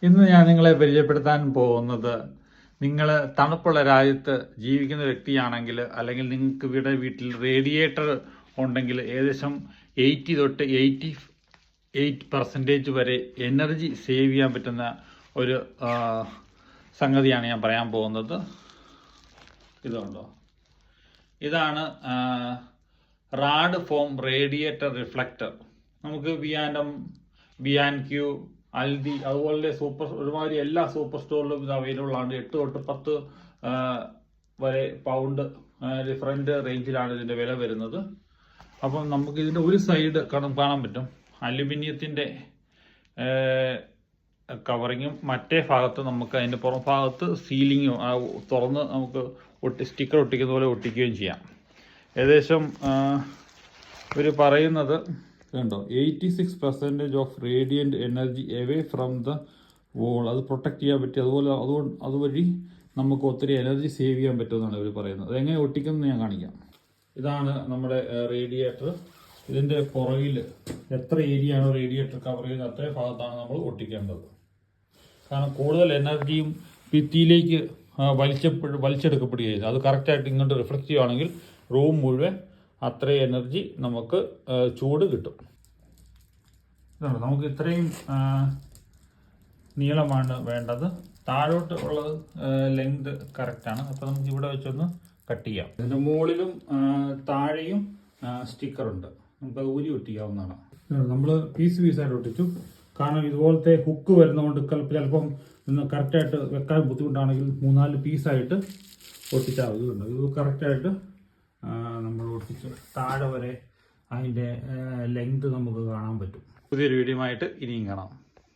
ഇന്ന് ഞാൻ നിങ്ങളെ പരിചയപ്പെടുത്താൻ പോകുന്നത്, നിങ്ങൾ തണുപ്പുള്ള രാജ്യത്ത് ജീവിക്കുന്ന വ്യക്തിയാണെങ്കിൽ, അല്ലെങ്കിൽ നിങ്ങൾക്ക് വീട്ടിൽ റേഡിയേറ്റർ ഉണ്ടെങ്കിൽ ഏകദേശം 80 തൊട്ട് 88% വരെ എനർജി സേവ് ചെയ്യാൻ പറ്റുന്ന ഒരു സംഗതിയാണ് ഞാൻ പറയാൻ പോകുന്നത്. ഇതുണ്ടോ, ഇതാണ് റാഡ് ഫോം റേഡിയേറ്റർ റിഫ്ലക്ടർ. നമുക്ക് ബി&ക്യൂ, അൽദി അതുപോലെ ഒരുമാതിരി എല്ലാ സൂപ്പർ സ്റ്റോറിലും ഇത് അവൈലബിൾ ആണ്. 8 തൊട്ട് 10 വരെ പൗണ്ട് ഡിഫറെൻറ്റ് റേഞ്ചിലാണ് ഇതിൻ്റെ വില വരുന്നത്. അപ്പം നമുക്ക് ഇതിൻ്റെ ഒരു സൈഡ് കാണാൻ പറ്റും അലുമിനിയത്തിൻ്റെ കവറിങ്ങും, മറ്റേ ഭാഗത്ത് നമുക്ക് അതിൻ്റെ പുറം ഭാഗത്ത് സീലിങ്ങും തുറന്ന് നമുക്ക് സ്റ്റിക്കർ ഒട്ടിക്കുന്ന പോലെ ഒട്ടിക്കുകയും ചെയ്യാം. ഏകദേശം ഇവർ പറയുന്നത് കണ്ടോ, 86% of radiant energy away from the wall. അത് പ്രൊട്ടക്റ്റ് ചെയ്യാൻ പറ്റി. അതുവഴി നമുക്ക് ഒത്തിരി എനർജി സേവ് ചെയ്യാൻ പറ്റുമെന്നാണ് ഇവർ പറയുന്നത്. അതെങ്ങനെ ഒട്ടിക്കുന്നത് ഞാൻ കാണിക്കാം. ഇതാണ് നമ്മുടെ റേഡിയേറ്റർ. ഇതിൻ്റെ പുറകിൽ എത്ര ഏരിയ ആണോ റേഡിയേറ്റർ കവർ ചെയ്ത് അത്രയും ഭാഗത്താണ് നമ്മൾ ഒട്ടിക്കേണ്ടത്. കാരണം കൂടുതൽ എനർജിയും ഭിത്തിയിലേക്ക് വലിച്ചെടുക്കപ്പെടുകയില്ല. അത് കറക്റ്റായിട്ട് ഇങ്ങോട്ട് റിഫ്ലക്റ്റ് ചെയ്യുകയാണെങ്കിൽ റൂം മുഴുവൻ അത്രയും എനർജി നമുക്ക് ചൂട് കിട്ടും. ഇതുണ്ട്, നമുക്ക് ഇത്രയും നീളമാണ് വേണ്ടത്. താഴോട്ട് ഉള്ളത് ലെങ്ത് കറക്റ്റാണ്. അപ്പോൾ നമുക്ക് ഇവിടെ വെച്ചൊന്ന് കട്ട് ചെയ്യാം. ഇതിൻ്റെ മുകളിലും താഴെയും സ്റ്റിക്കറുണ്ട്. നമുക്കത് ഊരി ഒട്ടിക്കാവുന്നതാണ്. നമ്മൾ പീസായിട്ട് ഒട്ടിച്ചു. കാരണം ഇതുപോലത്തെ ഹുക്ക് വരുന്നതുകൊണ്ട് ചിലപ്പം കറക്റ്റായിട്ട് വെക്കാൻ ബുദ്ധിമുട്ടാണെങ്കിൽ 3-4 പീസായിട്ട് ഒട്ടിച്ചാൽ മതി. ഇത് കറക്റ്റായിട്ട് നമ്മൾ ഒട്ടിച്ച് താഴെ വരെ അതിൻ്റെ ലെങ്ത് നമുക്ക് കാണാൻ പറ്റും. പുതിയൊരു വീഡിയോ ആയിട്ട് ഇനിയും കാണാം.